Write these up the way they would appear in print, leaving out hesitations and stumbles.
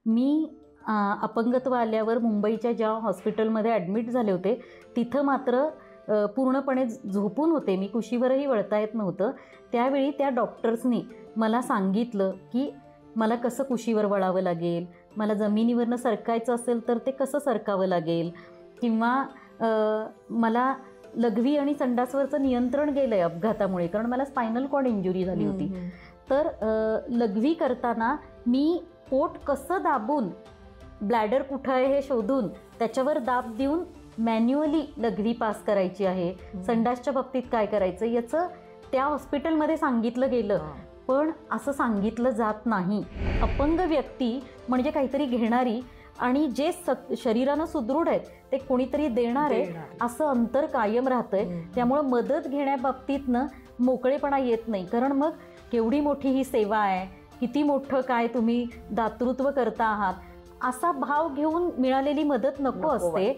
मी अपंगत्व आल्यावर मुंबईच्या ज्या हॉस्पिटलमध्ये ॲडमिट झाले होते तिथं मात्र पूर्णपणे झोपून होते मी, कुशीवरही वळता येत नव्हतं. त्यावेळी त्या डॉक्टर्सनी मला सांगितलं की मला कसं कुशीवर वळावं लागेल, मला जमिनीवरनं सरकायचं असेल तर ते कसं सरकावं लागेल, किंवा मला लघवी आणि संडासवरचं नियंत्रण गेलं आहे अपघातामुळे, कारण मला स्पायनल कॉर्ड इंजुरी झाली होती. तर लघवी करताना मी पोट कसं दाबून, ब्लॅडर कुठं आहे हे शोधून त्याच्यावर दाब देऊन मॅन्युअली लघवी पास करायची आहे. संडासच्या बाबतीत काय करायचं याचं त्या हॉस्पिटलमध्ये सांगितलं गेलं, पण असं सांगितलं जात नाही. अपंग व्यक्ती म्हणजे काहीतरी घेणारी आणि जे शरीरानं सुदृढ आहेत ते कोणीतरी देणारे असं अंतर कायम राहतंय. त्यामुळं मदत घेण्याबाबतीतनं मोकळेपणा येत नाही, कारण मग केवढी मोठी ही सेवा आहे, किती मोठं काय तुम्ही दातृत्व करता आहात असा भाव घेऊन मिळालेली मदत नको असते.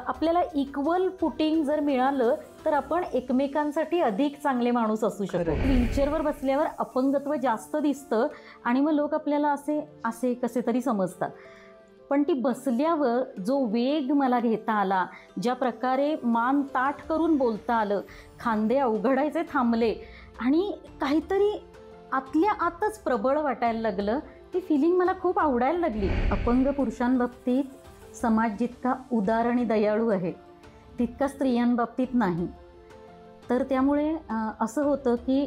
आपल्याला इक्वल फुटिंग जर मिळालं तर आपण एकमेकांसाठी अधिक चांगले माणूस असू शकतो. व्हीलचेअरवर बसल्यावर अपंगत्व जास्त दिसतं आणि मग लोक आपल्याला असे कसे तरी समजतात, पण ती बसल्यावर जो वेग मला घेता आला, ज्या प्रकारे मान ताठ करून बोलता आलं, खांदे अवघडायचे थांबले आणि काहीतरी आतल्या आतच प्रबळ वाटायला लागलं, ती फिलिंग मला खूप आवडायला लागली. अपंग पुरुषांबाबतीत समाज जितका उदार आणि दयाळू आहे तितका स्त्रियांबाबतीत नाही. तर त्यामुळे असं होतं की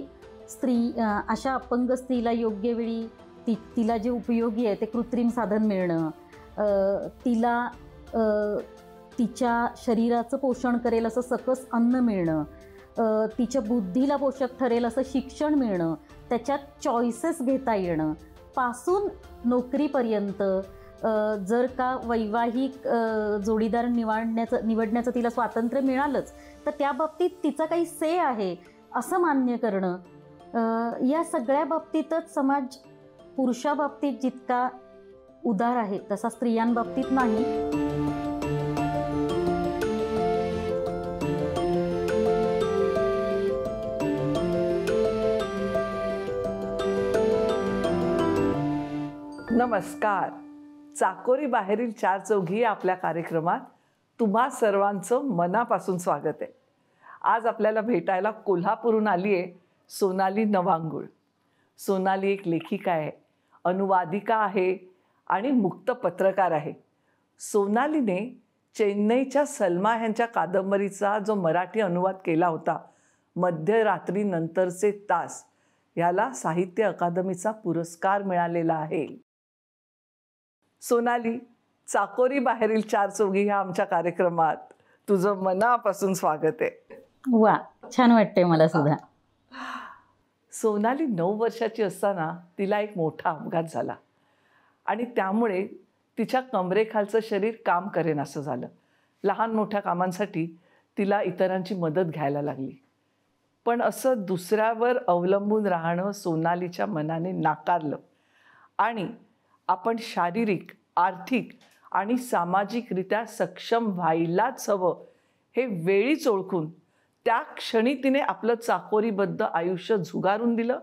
अशा अपंग स्त्रीला योग्य वेळी तिला जे उपयोगी आहे ते कृत्रिम साधन मिळणं, तिला तिच्या शरीराचं पोषण करेल असं सकस अन्न मिळणं, तिच्या बुद्धीला पोषक ठरेल असं शिक्षण मिळणं, त्याच्यात चॉईसेस घेता येणं पासून नोकरीपर्यंत, जर का वैवाहिक जोडीदार निवडण्याचं तिला स्वातंत्र्य मिळालंच तर त्या बाबतीत तिचा काही से आहे असं मान्य करणं, या सगळ्या बाबतीतच समाज पुरुषाबाबतीत जितका उदार आहे तसा स्त्रियांबाबतीत नाही. नमस्कार. चाकोरी बाहेरील चार चौघी आपल्या कार्यक्रमात तुम्हा सर्वांचं मनापासून स्वागत आहे. आज आपल्याला भेटायला कोल्हापूरहून आली आहे सोनाली नवांगुळ. सोनाली एक लेखिका आहे, अनुवादिका आहे आणि मुक्त पत्रकार आहे. सोनालीने चेन्नईच्या सलमा ह्यांच्या कादंबरीचा जो मराठी अनुवाद केला होता, मध्यरात्रीनंतरचे तास, याला साहित्य अकादमीचा पुरस्कार मिळालेला आहे. सोनाली, चाकोरी बाहेरील चार चौघी ह्या आमच्या कार्यक्रमात तुझं मनापासून स्वागत आहे. वा, छान वाटतंय मला सुद्धा. सोनाली 9 वर्षाची असताना तिला एक मोठा अपघात झाला आणि त्यामुळे तिच्या कमरेखालचं शरीर काम करेन असं झालं. लहान मोठ्या कामांसाठी तिला इतरांची मदत घ्यायला लागली. पण असं दुसऱ्यावर अवलंबून राहणं सोनालीच्या मनाने नाकारलं आणि आपण शारीरिक, आर्थिक आणि सामाजिकरित्या सक्षम व्हायलाच हवं हे वेळीच ओळखून त्या क्षणी तिने आपलं चाकोरीबद्ध आयुष्य झुगारून दिलं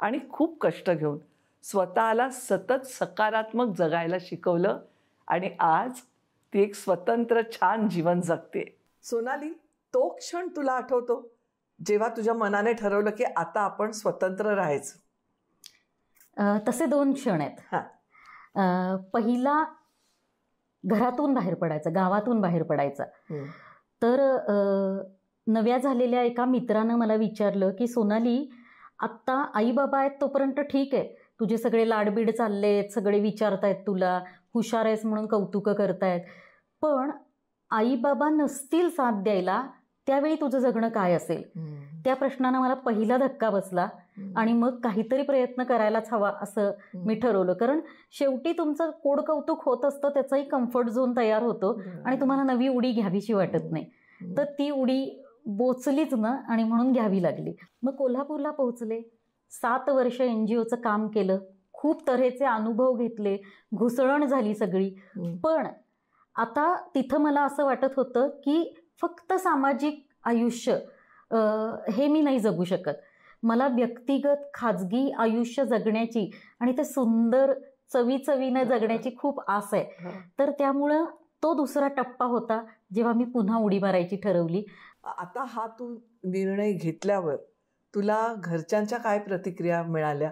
आणि खूप कष्ट घेऊन स्वतःला सतत सकारात्मक जगायला शिकवलं आणि आज ती एक स्वतंत्र छान जीवन जगते. सोनाली, तो क्षण तुला आठवतो जेव्हा तुझ्या मनाने ठरवलं की आता आपण स्वतंत्र राहायचं? तसे 2 क्षण आहेत. पहिला घरातून बाहेर पडायचा, गावातून बाहेर पडायचा. तर नव्या झालेल्या एका मित्रानं मला विचारलं की सोनाली, आत्ता आई बाबा आहेत तोपर्यंत ठीक आहे, तुझे सगळे लाडबीड चाललेत, सगळे विचारतायत तुला, हुशार आहेस म्हणून कौतुकं करतायत, पण आई बाबा नसतील साथ द्यायला त्यावेळी तुझं जगणं काय असेल? त्या प्रश्नानं मला पहिला धक्का बसला आणि मग काहीतरी प्रयत्न करायलाच हवा असं मी ठरवलं. कारण शेवटी तुमचं कोड कौतुक होत असतं, त्याचाही कम्फर्ट झोन तयार होतो आणि तुम्हाला नवी उडी घ्यावीशी वाटत नाही. तर ती उडी बोचलीच ना आणि म्हणून घ्यावी लागली. मग कोल्हापूरला पोहोचले, 7 वर्ष NGOचं काम केलं, खूप तऱ्हेचे अनुभव घेतले, घुसळण झाली सगळी. पण आता तिथं मला असं वाटत होतं की फक्त सामाजिक आयुष्य हे मी नाही जगू शकत. मला व्यक्तिगत खाजगी आयुष्य जगण्याची आणि ते सुंदर चवीनं जगण्याची खूप आस आहे. तर त्यामुळं तो दुसरा टप्पा होता जेव्हा मी पुन्हा उडी मारायची ठरवली. आता हा तू निर्णय घेतल्यावर तुला घरच्यांच्या काय प्रतिक्रिया मिळाल्या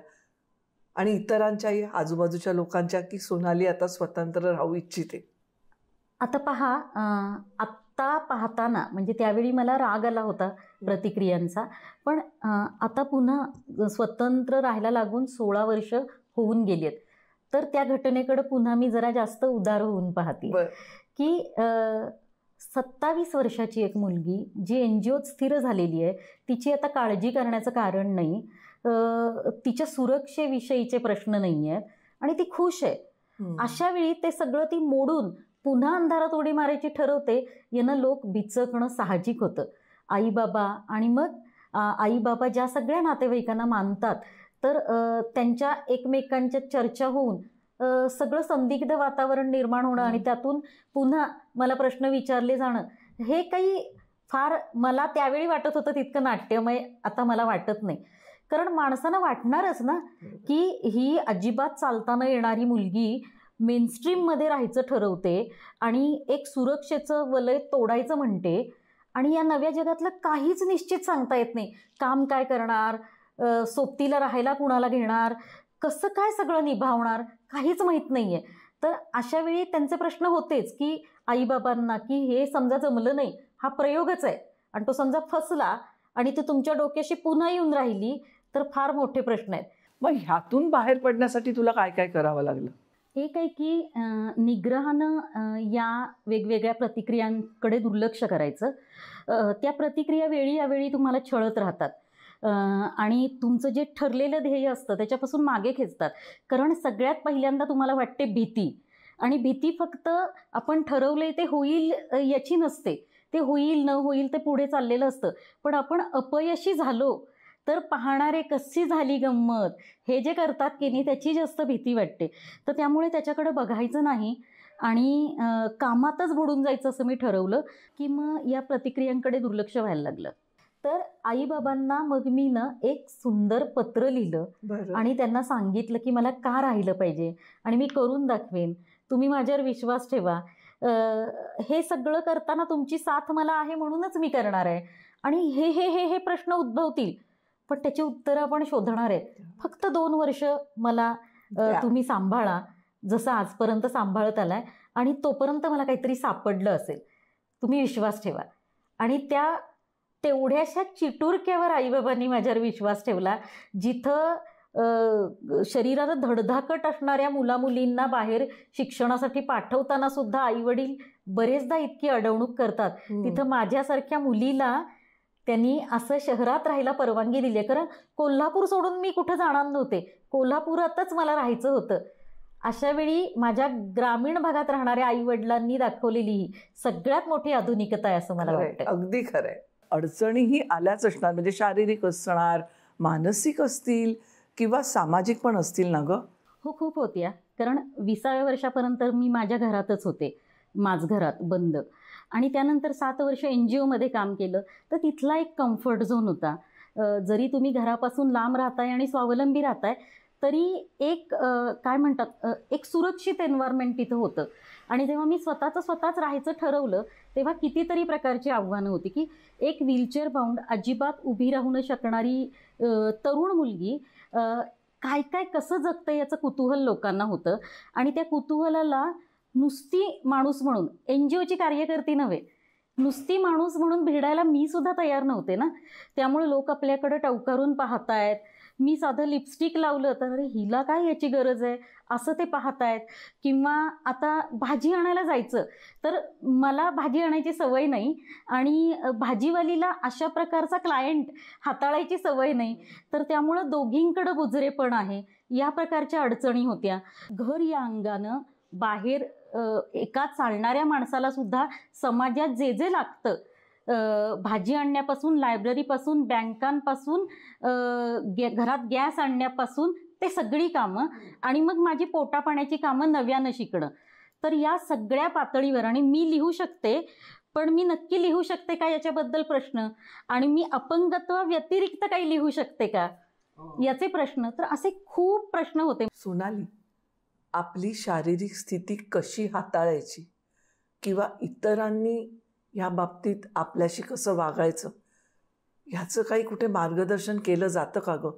आणि इतरांच्याही, आजूबाजूच्या लोकांच्या, की सोनाली आता स्वतंत्र राहू इच्छिते? आता पहा, आत्ता पाहताना म्हणजे त्यावेळी मला राग आला होता प्रतिक्रियांचा, पण आता पुन्हा स्वतंत्र राहायला लागून 16 वर्ष होऊन गेलेत. तर त्या घटनेकडे पुन्हा मी जरा जास्त उदार होऊन पाहते की 27 वर्षाची एक मुलगी जी NGOत स्थिर झालेली आहे, तिची आता काळजी करण्याचं कारण नाही, तिच्या सुरक्षेविषयीचे प्रश्न नाही आहेत आणि ती खुश आहे. अशा वेळी ते सगळं ती मोडून पुन्हा अंधारात उडी मारायची ठरवते, यानं लोक बिचकणं साहजिक होतं. आईबाबा आणि मग आईबाबा ज्या सगळ्या नातेवाईकांना मानतात, तर त्यांच्या एकमेकांच्या चर्चा होऊन सगळं संदिग्ध वातावरण निर्माण होणं आणि त्यातून पुन्हा मला प्रश्न विचारले जाणं, हे काही फार मला त्यावेळी वाटत होतं तितकं नाट्यमय आता मला वाटत नाही. कारण माणसांना वाटणारच ना की ही अजिबात चालता न येणारी मुलगी मेनस्ट्रीममध्ये राहायचं ठरवते आणि एक सुरक्षेचं वलय तोडायचं म्हणते आणि या नव्या जगातलं काहीच निश्चित सांगता येत नाही. काम काय करणार, सोबतीला राहायला कुणाला घेणार, कसं काय सगळं निभावणार, काहीच माहीत नाही आहे. तर अशा वेळी त्यांचे प्रश्न होतेच की आईबाबांना की हे समजा जमलं नाही, हा प्रयोगच आहे आणि तो समजा फसला आणि ती तुमच्या डोक्याशी पुन्हा येऊन राहिली तर फार मोठे प्रश्न आहेत. मग ह्यातून बाहेर पडण्यासाठी तुला काय काय करावं लागलं? एक आहे की निग्रहानं या वेगवेगळ्या प्रतिक्रियांकडे दुर्लक्ष करायचं. त्या प्रतिक्रिया वेळी यावेळी तुम्हाला छळत राहतात आणि तुमचं जे ठरलेलं ध्येय असतं त्याच्यापासून मागे खेचतात. कारण सगळ्यात पहिल्यांदा तुम्हाला वाटते भीती, आणि भीती फक्त आपण ठरवले ते होईल याची नसते. ते होईल न होईल ते पुढे चाललेलं असतं. पण आपण अपयशी झालो तर पाहणारे कशी झाली गंमत, हे जे करतात की नाही त्याची जास्त भीती वाटते. तर त्यामुळे त्याच्याकडे बघायचं नाही आणि कामातच बुडून जायचं असं मी ठरवलं की मग या प्रतिक्रियांकडे दुर्लक्ष व्हायला लागलं. तर आईबाबांना मग मी एक सुंदर पत्र लिहिलं आणि त्यांना सांगितलं की मला का राहिलं पाहिजे आणि मी करून दाखवेन, तुम्ही माझ्यावर विश्वास ठेवा, हे सगळं करताना तुमची साथ मला आहे म्हणूनच मी करणार आहे आणि हे हे हे हे प्रश्न उद्भवतील पण त्याची उत्तरं आपण शोधणार आहे. फक्त 2 वर्ष मला तुम्ही सांभाळा, जसं आजपर्यंत सांभाळत आलाय आणि तोपर्यंत मला काहीतरी सापडलं असेल, तुम्ही विश्वास ठेवा. आणि त्या तेवढ्याशा चिटुरक्यावर आईबाबांनी माझ्यावर विश्वास ठेवला, जिथं शरीराला धडधाकट असणाऱ्या मुलामुलींना बाहेर शिक्षणासाठी पाठवताना सुद्धा आईवडील बरेचदा इतकी अडवणूक करतात, तिथं माझ्यासारख्या मुलीला त्यांनी असं शहरात राहायला परवानगी दिली. कारण कोल्हापूर सोडून मी कुठं जाणार नव्हते, कोल्हापुरातच मला राहायचं होतं. अशा वेळी माझ्या ग्रामीण भागात राहणाऱ्या आईवडिलांनी दाखवलेली ही सगळ्यात मोठी आधुनिकता आहे असं मला वाटतं. अगदी खरंय. अडचणीही आल्याच असणार, म्हणजे शारीरिक असणार, मानसिक असतील किंवा सामाजिक पण असतील ना गं? हो, खूप होत्या. कारण 20व्या वर्षापर्यंत मी माझ्या घरातच होते, माझघरात बंद. आणि त्यानंतर 7 वर्ष NGOमध्ये काम केलं, तर तिथला एक कम्फर्ट झोन होता. जरी तुम्ही घरापासून लांब राहताय आणि स्वावलंबी राहताय तरी एक काय म्हणतात एक सुरक्षित एन्व्हायरमेंट तिथं होतं. आणि जेव्हा मी स्वतःच राहायचं ठरवलं तेव्हा कितीतरी प्रकारची आव्हानं होती की एक व्हीलचेअर बाउंड अजिबात उभी राहू न शकणारी तरुण मुलगी काय काय कसं जगतं याचं कुतूहल लोकांना होतं. आणि त्या कुतूहलाला नुसती माणूस म्हणून, NGOची कार्यकर्ती नव्हे, नुसती माणूस म्हणून भिडायला मी सुद्धा तयार नव्हते ना. त्यामुळे लोक आपल्याकडे टवकारून पाहतायत. मी साधं लिपस्टिक लावलं तर अरे हिला काय याची गरज आहे असं ते पाहतायत. किंवा आता भाजी आणायला जायचं तर मला भाजी आणायची सवय नाही आणि भाजीवालीला अशा प्रकारचा क्लायंट हाताळायची सवय नाही, तर त्यामुळं दोघींकडं बुजरेपण आहे. या प्रकारच्या अडचणी होत्या. घर या अंगानं बाहेर एका चालणाऱ्या माणसाला सुद्धा समाजात जे जे लागतं, भाजी आणण्यापासून, लायब्ररीपासून, बँकांपासून, घरात गॅस आणण्यापासून, ते सगळी कामं आणि मग माझी पोटापाण्याची कामं नव्यानं शिकणं. तर या सगळ्या पातळीवर आणि मी लिहू शकते, पण मी नक्की लिहू शकते का याच्याबद्दल प्रश्न, आणि मी अपंगत्वा व्यतिरिक्त काही लिहू शकते का याचे प्रश्न. तर असे खूप प्रश्न होते. सोनाली, आपली शारीरिक स्थिती कशी हाताळायची किंवा इतरांनी ह्या बाबतीत आपल्याशी कसं वागायचं ह्याचं काही कुठे मार्गदर्शन केलं जातं का गं,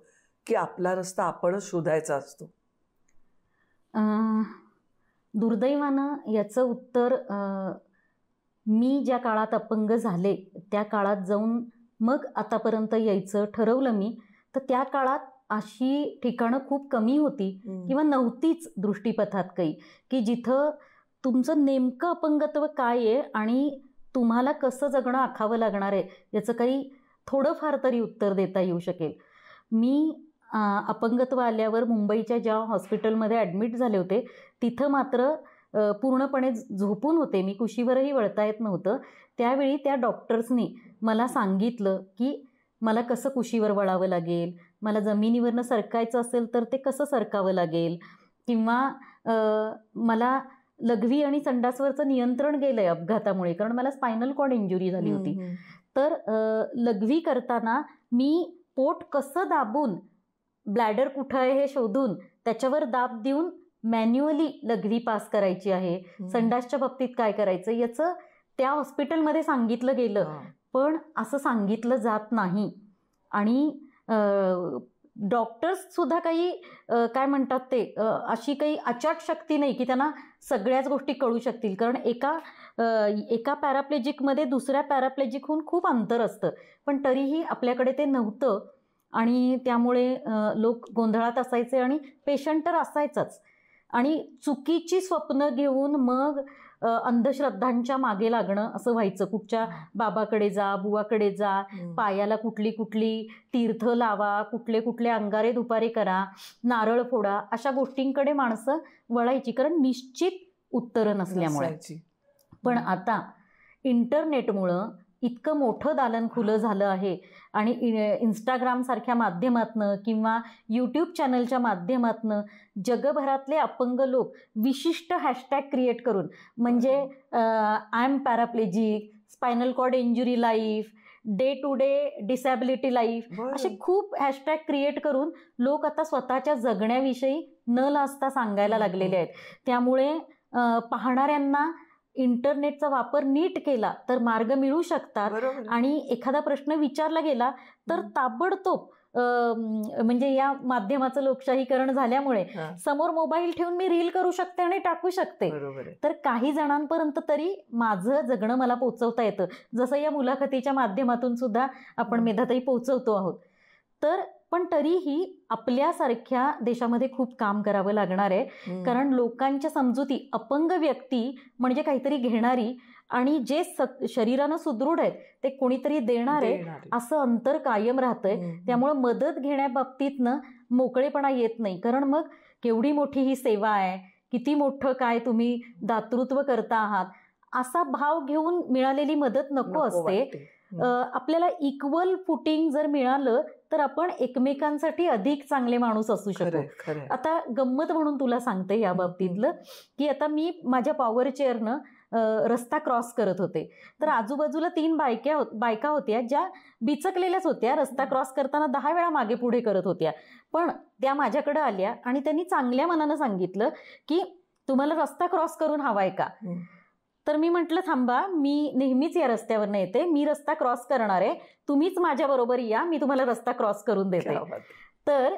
की आपला रस्ता आपणच शोधायचा असतो? दुर्दैवानं याचं उत्तर मी ज्या काळात अपंग झाले त्या काळात जाऊन मग आतापर्यंत यायचं ठरवलं मी, तर त्या काळात अशी ठिकाणं खूप कमी होती किंवा नव्हतीच दृष्टीपथात काही, की जिथं तुमचं नेमकं अपंगत्व काय आहे आणि तुम्हाला कसं जगणं आखावं लागणार आहे याचं काही थोडंफार तरी उत्तर देता येऊ शकेल. मी अपंगत्व आल्यावर मुंबईच्या ज्या हॉस्पिटलमध्ये ॲडमिट झाले होते तिथं मात्र पूर्णपणे झोपून होते मी, कुशीवरही वळता येत नव्हतं. त्यावेळी त्या डॉक्टर्सनी मला सांगितलं की मला कसं कुशीवर वळावं लागेल, मला जमिनीवरनं सरकायचं असेल तर ते कसं सरकावं लागेल, किंवा मला लघवी आणि संडासवरचं नियंत्रण गेलं आहे अपघातामुळे, कारण मला स्पायनल कॉर्ड इंजुरी झाली होती. तर लघवी करताना मी पोट कसं दाबून ब्लॅडर कुठं आहे हे शोधून त्याच्यावर दाब देऊन मॅन्युअली लघवी पास करायची आहे, संडासच्या बाबतीत काय करायचं याचं त्या हॉस्पिटलमध्ये सांगितलं गेलं, पण असं सांगितलं जात नाही. आणि डॉक्टर्ससुद्धा काही काय म्हणतात ते अशी काही अचाट शक्ती नाही की त्यांना सगळ्याच गोष्टी कळू शकतील, कारण एका पॅराप्लेजिकमध्ये दुसऱ्या पॅराप्लेजिकहून खूप अंतर असतं, पण तरीही आपल्याकडे ते नव्हतं आणि त्यामुळे लोक गोंधळात असायचे आणि पेशंट तर असायचाच. आणि चुकीची स्वप्न घेऊन मग अंधश्रद्धांच्या मागे लागणं असं व्हायचं. कुठच्या बाबाकडे जा, बुवाकडे जा, पायाला कुठली कुठली तीर्थ लावा, कुठले कुठले अंगारे दुपारे करा, नारळ फोडा, अशा गोष्टींकडे माणसं वळायची, कारण निश्चित उत्तरं नसल्यामुळे. पण आता इंटरनेटमुळं इतकं मोठं दालन खुलं झालं आहे आणि इंस्टाग्रामसारख्या माध्यमातनं किंवा यूट्यूब चॅनलच्या माध्यमातनं जगभरातले अपंग लोक विशिष्ट हॅशटॅग क्रिएट करून, म्हणजे I am paraplegic, spinal cord injury life, day to day disability life, असे खूप हॅशटॅग क्रिएट करून लोक आता स्वतःच्या जगण्याविषयी न लाजता सांगायला लागलेले आहेत. त्यामुळे पाहणाऱ्यांना इंटरनेटचा वापर नीट केला तर मार्ग मिळू शकतात. आणि एखादा प्रश्न विचारला गेला तर ताबडतोब म्हणजे या माध्यमाचं लोकशाहीकरण झाल्यामुळे समोर मोबाईल ठेवून मी रील करू शकते आणि टाकू शकते. तर काही जणांपर्यंत तरी माझं जगणं मला पोचवता येतं, जसं या मुलाखतीच्या माध्यमातून सुद्धा आपण मेधाताई पोचवतो आहोत. तर पण तरीही आपल्यासारख्या देशामध्ये खूप काम करावं लागणार आहे, कारण लोकांच्या समजुती अपंग व्यक्ती म्हणजे काहीतरी घेणारी आणि जे शरीरानं सुदृढ आहेत ते कोणीतरी देणारे असं अंतर कायम राहतंय. त्यामुळं मदत घेण्याबाबतीतनं मोकळेपणा येत नाही, कारण मग केवढी मोठी ही सेवा आहे, किती मोठं काय तुम्ही दातृत्व करता आहात, असा भाव घेऊन मिळालेली मदत नको असते. आपल्याला इक्वल फुटिंग जर मिळालं तर आपण एकमेकांसाठी अधिक चांगले माणूस असू शकतो. आता गंमत म्हणून तुला सांगते या बाबतीतलं, की आता मी माझ्या पॉवर चेअरनं रस्ता क्रॉस करत होते, तर आजूबाजूला 3 बायका होत्या ज्या बिचकलेल्याच होत्या, रस्ता क्रॉस करताना 10 वेळा मागे पुढे करत होत्या. पण त्या माझ्याकडे आल्या आणि त्यांनी चांगल्या मनानं सांगितलं की तुम्हाला रस्ता क्रॉस करून हवाय का? तर मी म्हटलं थांबा, मी नेहमीच या रस्त्यावरनं येते, मी रस्ता क्रॉस करणार आहे, तुम्हीच माझ्याबरोबर या, मी तुम्हाला रस्ता क्रॉस करून देते. तर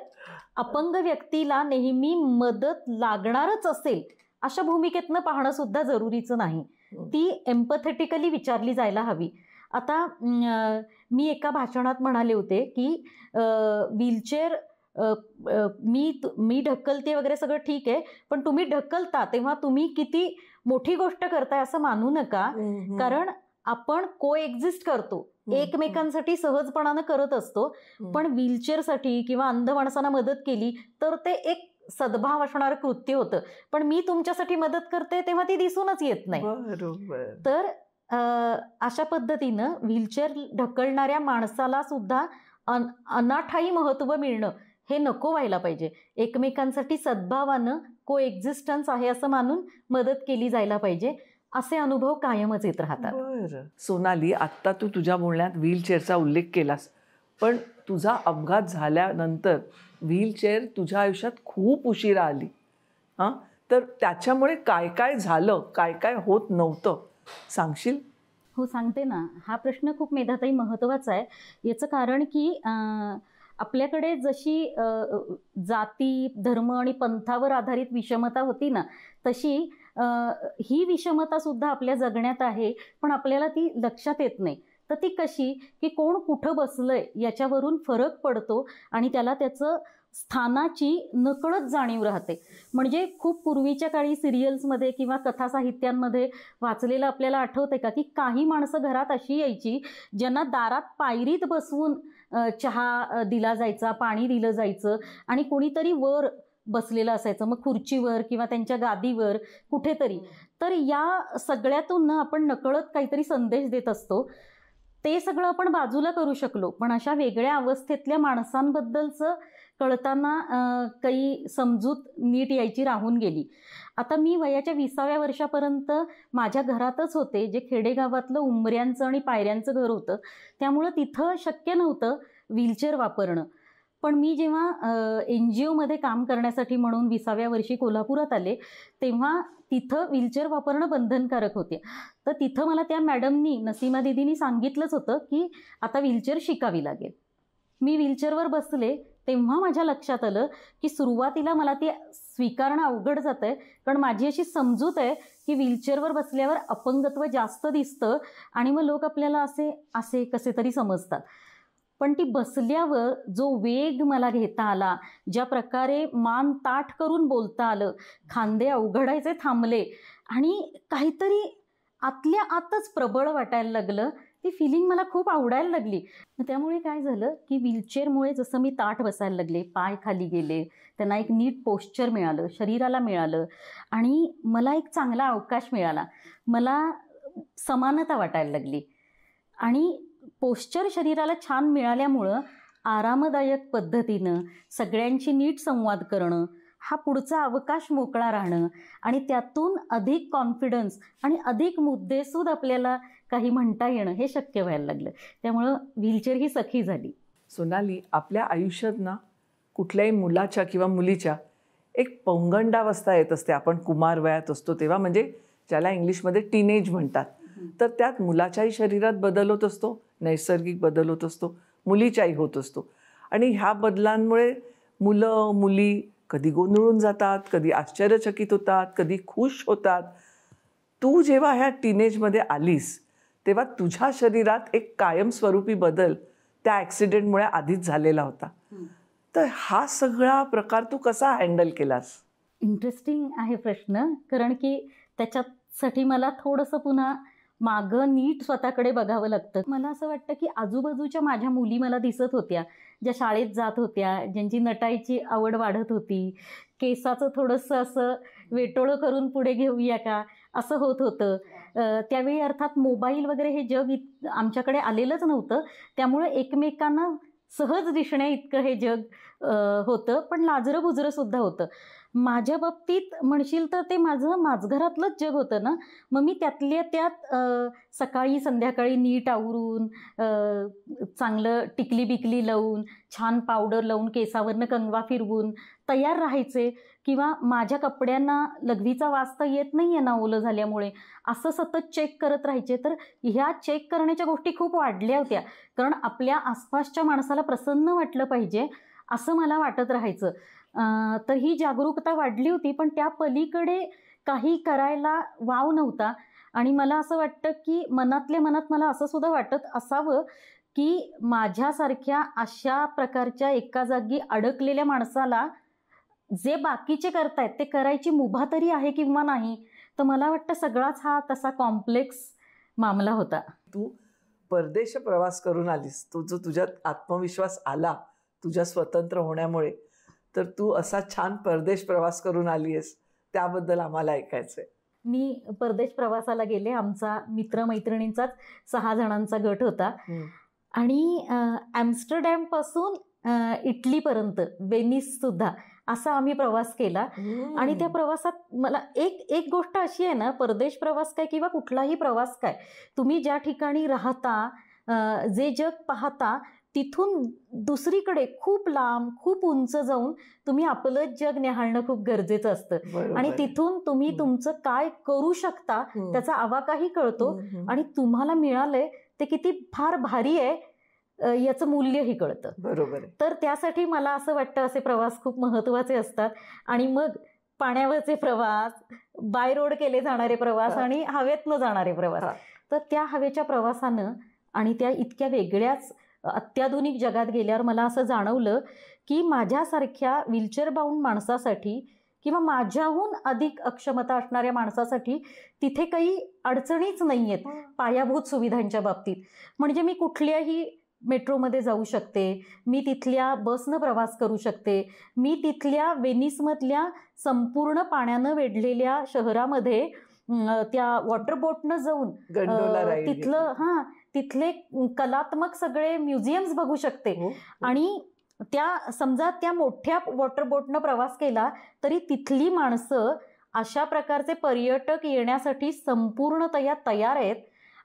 अपंग व्यक्तीला नेहमी मदत लागणारच असेल अशा भूमिकेतनं पाहणं सुद्धा जरुरीचं नाही, ती एम्पॅथेटिकली विचारली जायला हवी. आता मी एका भाषणात म्हणाले होते की व्हीलचेअर मी ढकलते वगैरे सगळं ठीक आहे, पण तुम्ही ढकलता तेव्हा तुम्ही किती मोठी गोष्ट करताय असं मानू नका, कारण आपण को एक्झिस्ट करतो, एकमेकांसाठी सहजपणानं करत असतो. पण व्हीलचेअरसाठी किंवा अंध माणसांना मदत केली तर ते एक सद्भाव असणारं कृत्य होतं, पण मी तुमच्यासाठी मदत करते तेव्हा ती दिसूनच येत नाही. तर अशा पद्धतीनं व्हीलचेअर ढकलणाऱ्या माणसाला सुद्धा अनाठायी महत्त्व मिळणं हे नको व्हायला पाहिजे. एकमेकांसाठी सद्भावानं को एक्झिस्टन्स आहे असं मानून मदत केली जायला पाहिजे. असे अनुभव कायमच येत राहतात. सोनाली, आत्ता तू तुझ्या बोलण्यात व्हीलचेअरचा उल्लेख केलास, पण तुझा अपघात झाल्यानंतर व्हीलचेअर तुझ्या आयुष्यात खूप उशिरा आली. तर त्याच्यामुळे काय काय झालं, काय काय होत नव्हतं, सांगशील? हो, सांगते ना. हा प्रश्न खूप मेधाताई महत्त्वाचा आहे. याचं कारण की आपल्याकडे जशी जाती, धर्म आणि पंथावर आधारित विषमता होती ना, तशी ही विषमतासुद्धा आपल्या जगण्यात आहे, पण आपल्याला ती लक्षात येत नाही. तर ती कशी, की कोण कुठं बसलंय याच्यावरून फरक पडतो आणि त्याला त्याचं स्थानाची नकळत जाणीव राहते. म्हणजे खूप पूर्वीच्या काळी सिरियल्समध्ये किंवा कथासाहित्यांमध्ये वाचलेलं आपल्याला आठवतंय का, की काही माणसं घरात अशी यायची, ज्यांना दारात पायरीत बसवून चहा दिला जायचा, पाणी दिलं जायचं आणि कोणीतरी वर बसलेलं असायचं, मग खुर्चीवर किंवा त्यांच्या गादीवर कुठेतरी. तर या सगळ्यातून ना आपण नकळत काहीतरी संदेश देत असतो. ते सगळं आपण बाजूला करू शकलो, पण अशा वेगळ्या अवस्थेतल्या माणसांबद्दलचं कळताना काही समजूत नीट यायची राहून गेली. आता मी वयाच्या 20व्या वर्षापर्यंत माझ्या घरातच होते, जे खेडेगावातलं उंबऱ्यांचं आणि पायऱ्यांचं घर होतं. त्यामुळं तिथं शक्य नव्हतं व्हीलचेअर वापरणं. पण मी जेव्हा NGOमध्ये काम करण्यासाठी म्हणून 20व्या वर्षी कोल्हापुरात आले, तेव्हा तिथं व्हीलचेअर वापरणं बंधनकारक होते. तर तिथं मला त्या मॅडमनी, नसीमा दीदीनी सांगितलंच होतं, की आता व्हीलचेअर शिकावी लागेल. मी व्हीलचेअरवर बसले, तेव्हा माझ्या लक्षात आलं, की सुरुवातीला मला ते स्वीकारणं अवघड जातंय, कारण माझी अशी समजूत आहे, की व्हीलचेअरवर बसल्यावर अपंगत्व जास्त दिसतं आणि मग लोक आपल्याला असे कसे तरी समजतात. पण ती बसल्यावर जो वेग मला घेता आला, ज्या प्रकारे मान ताठ करून बोलता आलं, खांदे अवघडायचे थांबले आणि काहीतरी आतल्या आतच प्रबळ वाटायला लागलं. ती फिलिंग मला खूप आवडायला लागली. त्यामुळे काय झालं, की व्हीलचेअरमुळे जसं मी ताठ बसायला लागले, पाय खाली गेले, त्यांना एक नीट पोश्चर मिळालं, शरीराला मिळालं आणि मला एक चांगला अवकाश मिळाला. मला समानता वाटायला लागली आणि पोश्चर शरीराला छान मिळाल्यामुळं आरामदायक पद्धतीनं सगळ्यांशी नीट संवाद करणं, हा पुढचा अवकाश मोकळा राहणं आणि त्यातून अधिक कॉन्फिडन्स आणि अधिक मुद्देसूद आपल्याला काही म्हणता येणं हे शक्य व्हायला लागलं. त्यामुळं व्हीलचेअर ही सखी झाली. सोनाली, आपल्या आयुष्यात ना कुठल्याही मुलाच्या किंवा मुलीच्या एक पौगंडावस्था येत असते. आपण कुमार वयात असतो तेव्हा, म्हणजे ज्याला इंग्लिशमध्ये टीनेज म्हणतात. तर त्यात मुलाच्याही शरीरात बदल होत असतो, नैसर्गिक बदल होत असतो, मुलीच्याही होत असतो. आणि ह्या बदलांमुळे मुलं मुली कधी गोंधळून जातात, कधी आश्चर्यचकित होतात, कधी खुश होतात. तू जेव्हा ह्या टीनेजमध्ये आलीस तेव्हा तुझ्या शरीरात एक कायमस्वरूपी बदल त्या ॲक्सिडेंटमुळे आधीच झालेला होता. तर हा सगळा प्रकार तू कसा हँडल केलास? इंटरेस्टिंग आहे प्रश्न, कारण की त्याच्यासाठी मला थोडंसं पुन्हा मागं नीट स्वतःकडे बघावं लागतं. मला असं वाटतं, की आजूबाजूच्या माझ्या मुली मला दिसत होत्या, ज्या शाळेत जात होत्या, ज्यांची नटायची आवड वाढत होती, केसाचं थोडंसं असं वेटोळं करून पुढे घेऊया का असं होत होतं. त्यावेळी अर्थात मोबाईल वगैरे हे जग आमच्याकडे आलेलंच नव्हतं. त्यामुळे एकमेकांना सहज दिसण्या इतकं हे जग होतं, पण लाजरं बुजरं सुद्धा होतं. माझ्या बाबतीत म्हणशील तर ते माझं माझघरातलंच जग होतं ना. मग मी त्यातल्या त्यात सकाळी संध्याकाळी नीट आवरून, चांगलं टिकली बिकली लावून, छान पावडर लावून, केसावरनं कंगवा फिरवून तयार राहायचे किंवा माझ्या कपड्यांना लघवीचा वास तर येत नाही आहे ना ओलं झाल्यामुळे, असं सतत चेक करत राहायचे. तर ह्या चेक करण्याच्या गोष्टी खूप वाढल्या होत्या, कारण आपल्या आसपासच्या माणसाला प्रसन्न वाटलं पाहिजे असं मला वाटत राहायचं. तर ही जागरूकता वाढली होती, पण त्या पलीकडे काही करायला वाव नव्हता. आणि मला असं वाटतं, की मनातल्या मनात मला असं सुद्धा वाटत असावं, की माझ्यासारख्या अशा प्रकारच्या एका जागी अडकलेल्या माणसाला जे बाकीचे करतायत ते करायची मुभा तरी आहे किंवा नाही. तर मला वाटतं सगळाच हा तसा कॉम्प्लेक्स मामला होता. तू परदेश प्रवास करून आलीस, तुझ्यात आत्मविश्वास आला तुझ्या स्वतंत्र होण्यामुळे, तर तू असा छान परदेश प्रवास करून आली आहेस, त्याबद्दल आम्हाला ऐकायचं आहे. मी परदेश प्रवासाला गेले. आमचा मित्रमैत्रिणींचाच 6 जणांचा गट होता आणि ॲम्स्टरडॅमपासून इटलीपर्यंत, वेनिस सुद्धा असा आम्ही प्रवास केला. आणि त्या प्रवासात मला एक गोष्ट अशी आहे ना, परदेश प्रवास काय किंवा कुठलाही प्रवास काय, तुम्ही ज्या ठिकाणी राहता, जे जग पाहता तिथून दुसरीकडे खूप लांब खूप उंच जाऊन तुम्ही आपलं जग न्याहाळणं खूप गरजेचं असतं आणि तिथून तुम्ही तुमचं काय करू शकता त्याचा आवाकाही कळतो आणि तुम्हाला मिळालंय ते किती फार भारी आहे याचं मूल्यही कळतं. बरोबर. तर त्यासाठी मला असं वाटतं असे प्रवास खूप महत्त्वाचे असतात. आणि मग पाण्यावरचे प्रवास, बाय रोड केले जाणारे प्रवास आणि हवेतनं जाणारे प्रवास, तर त्या हवेच्या प्रवासानं आणि त्या इतक्या वेगळ्याच अत्याधुनिक जगात गेल्यावर मला असं जाणवलं की माझ्यासारख्या व्हीलचेअर बाउंड माणसासाठी किंवा माझ्याहून अधिक अक्षमता असणाऱ्या माणसासाठी तिथे काही अडचणीच नाही आहेत पायाभूत सुविधांच्या बाबतीत. म्हणजे मी कुठल्याही मेट्रोमध्ये जाऊ शकते, मी तिथल्या बसनं प्रवास करू शकते, मी तिथल्या वेनिसमधल्या संपूर्ण पाण्यानं वेढलेल्या शहरामध्ये त्या वॉटरबोटनं जाऊन तिथलं तिथले कलात्मक सगळे म्युझियम्स बघू शकते. आणि त्या समजा त्या मोठ्या वॉटरबोटनं प्रवास केला तरी तिथली माणसं अशा प्रकारचे पर्यटक येण्यासाठी संपूर्णतया तयार आहेत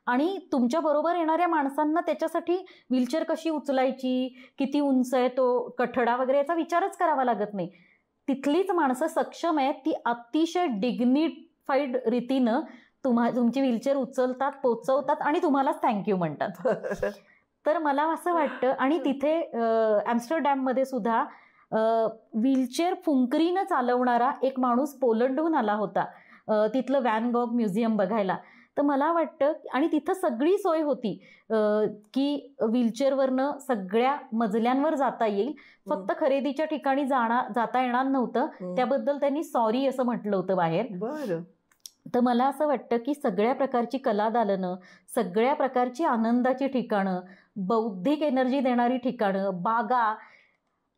आणि तुमच्या बरोबर येणाऱ्या माणसांना त्याच्यासाठी व्हीलचेअर कशी उचलायची, किती उंच आहे तो कठडा वगैरे याचा विचारच करावा लागत नाही. तिथलीच माणसं सक्षम आहेत, ती अतिशय डिग्निफाईड रीतीनं तुमची व्हीलचेअर उचलतात, पोचवतात आणि तुम्हालाच थँक्यू म्हणतात. तर मला असं वाटतं. आणि तिथे ॲम्स्टरडॅममध्ये सुद्धा व्हीलचेअर फुंकरीनं चालवणारा एक माणूस पोलंडहून आला होता तिथलं व्हॅन गॉग म्युझियम बघायला. तर मला वाटतं आणि तिथं सगळी सोय होती की व्हीलचेअरवरनं सगळ्या मजल्यांवर जाता येईल, फक्त खरेदीच्या ठिकाणी जाता येणार नव्हतं, त्याबद्दल त्यांनी सॉरी असं म्हटलं होतं बाहेर. बरं. तर मला असं वाटतं की सगळ्या प्रकारची कलादालनं, सगळ्या प्रकारची आनंदाची ठिकाणं, बौद्धिक एनर्जी देणारी ठिकाणं, बागा,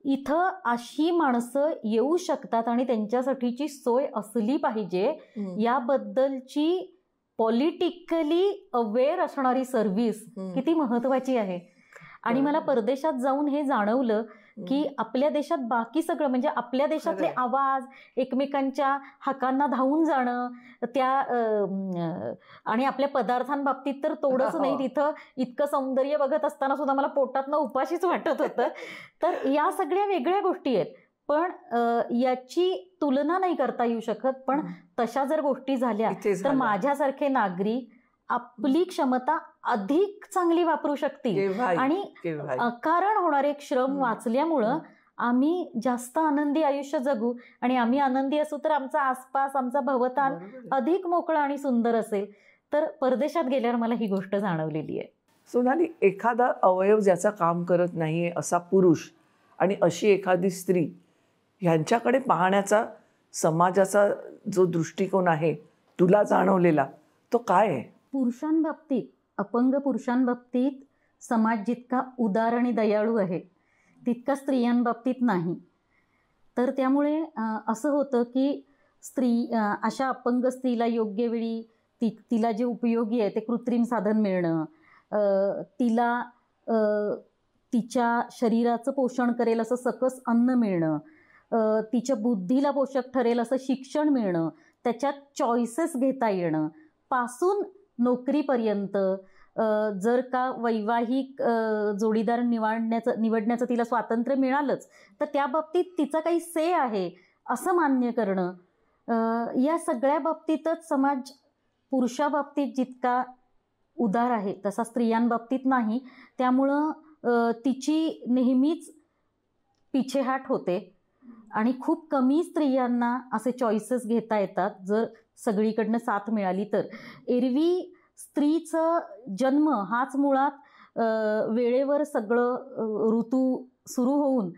इथं अशी माणसं येऊ शकतात आणि त्यांच्यासाठीची सोय असली पाहिजे याबद्दलची पॉलिटिकली अवेअर असणारी सर्व्हिस किती महत्त्वाची आहे. आणि मला परदेशात जाऊन हे जाणवलं की आपल्या देशात बाकी सगळं म्हणजे आपल्या देशातले आवाज, एकमेकांच्या हाकांना धावून जाणं, त्या आणि आपल्या पदार्थांबाबतीत तर तोडच नाही, तिथं इतकं सौंदर्य बघत असताना सुद्धा मला पोटातनं उपाशीच वाटत होतं. तर या सगळ्या वेगळ्या गोष्टी आहेत, पण याची तुलना नाही करता येऊ शकत. पण तशा जर गोष्टी झाल्या तर माझ्यासारखे नागरिक आपली क्षमता अधिक चांगली वापरू शकतील आणि अकारण होणारे श्रम वाचल्यामुळं आम्ही जास्त आनंदी आयुष्य जगू आणि आम्ही आनंदी असू तर आमचा आसपास, आमचा भवताल अधिक मोकळा आणि सुंदर असेल. तर परदेशात गेल्यावर मला ही गोष्ट जाणवलेली आहे. सोनाली, एखादा अवयव ज्याचा काम करत नाहीये असा पुरुष आणि अशी एखादी स्त्री, ह्यांच्याकडे पाहण्याचा समाजाचा जो दृष्टिकोन आहे तुला जाणवलेला, तो काय आहे? पुरुषांबाबतीत, अपंग पुरुषांबाबतीत समाज जितका उदार आणि दयाळू आहे तितका स्त्रियांबाबतीत नाही. तर त्यामुळे असं होतं की अशा अपंग स्त्रीला योग्य वेळी तिला जे उपयोगी आहे ते कृत्रिम साधन मिळणं, तिला तिच्या शरीराचं पोषण करेल असं सकस अन्न मिळणं, तिच्या बुद्धीला पोषक ठरेल असं शिक्षण मिळणं, त्याच्यात चॉईसेस घेता येणं पासून नोकरीपर्यंत, जर का वैवाहिक जोडीदार निवडण्याचं तिला स्वातंत्र्य मिळालंच तर त्या बाबतीत तिचा काही से आहे असं मान्य करणं, या सगळ्या बाबतीतच समाज पुरुषाबाबतीत जितका उदार आहे तसा स्त्रियांबाबतीत नाही. त्यामुळं तिची नेहमीच पिछेहाट होते आणि खूप कमी स्त्रियांना असे चॉईसेस घेता येतात जर सगळीकडनं साथ मिळाली तर. एरवी स्त्रीचं जन्म हाच मुळात वेळेवर सगळं ऋतू सुरू होऊन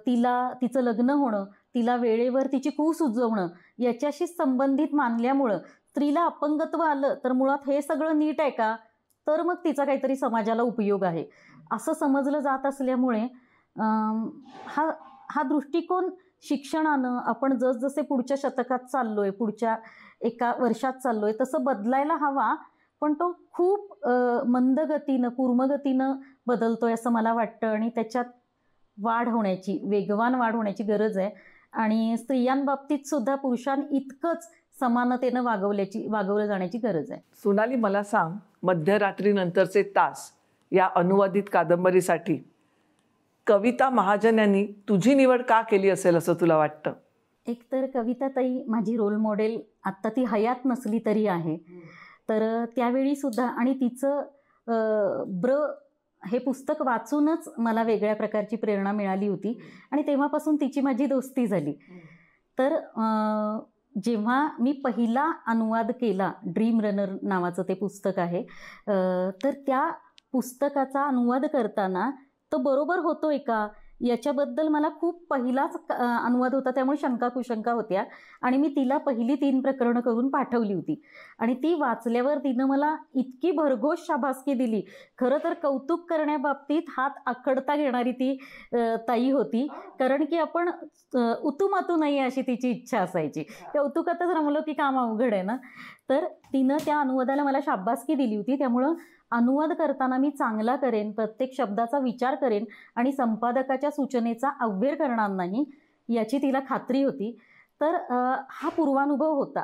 तिचं लग्न होणं, तिला वेळेवर तिची कूस उजवणं याच्याशी संबंधित मानल्यामुळं स्त्रीला अपंगत्व आलं तर मुळात हे सगळं नीट आहे का, तर मग तिचा काहीतरी समाजाला उपयोग आहे असं समजलं जात असल्यामुळे हा दृष्टिकोन शिक्षणानं आपण जसजसे पुढच्या शतकात चाललोय, पुढच्या एका वर्षात चाललोय तसं बदलायला हवा. पण तो खूप मंदगतीनं, कूर्मगतीनं बदलतोय असं मला वाटतं आणि त्याच्यात वेगवान वाढ होण्याची गरज आहे. आणि स्त्रियांबाबतीत सुद्धा पुरुषांइतकंच समानतेनं वागवलं जाण्याची गरज आहे. सोनाली, मला सांग, मध्यरात्रीनंतरचे तास या अनुवादित कादंबरीसाठी कविता महाजन यांनी तुझी निवड का केली असेल असं तुला वाटतं? एक तर कविताताई माझी रोल मॉडेल, आत्ता ती हयात नसली तरी आहे. तर त्यावेळीसुद्धा आणि तिचं हे पुस्तक वाचूनच मला वेगळ्या प्रकारची प्रेरणा मिळाली होती आणि तेव्हापासून तिची माझी दोस्ती झाली. तर जेव्हा मी पहिला अनुवाद केला, ड्रीम रनर नावाचं ते पुस्तक आहे, तर त्या पुस्तकाचा अनुवाद करताना तो बरोबर होतोय का याच्याबद्दल मला खूप पहिलाच अनुवाद होता, त्यामुळे शंका कुशंका होत्या आणि मी तिला पहिली 3 प्रकरणं करून पाठवली होती आणि ती वाचल्यावर तिनं मला इतकी भरघोस शाबासकी दिली. खरं तर कौतुक करण्याबाबतीत हात आखडता घेणारी ती ताई होती, कारण की आपण उतुमातू नाही अशी तिची इच्छा असायची. कौतुकातच रमलो की काम अवघड आहे ना. तर तिनं त्या अनुवादाला मला शाबासकी दिली होती. त्यामुळं अनुवाद करताना मी चांगला करेन, प्रत्येक शब्दाचा विचार करेन आणि संपादकाच्या सूचनेचा अव्यय करणार नाही याची तिला खात्री होती. तर हा पूर्वानुभव होता.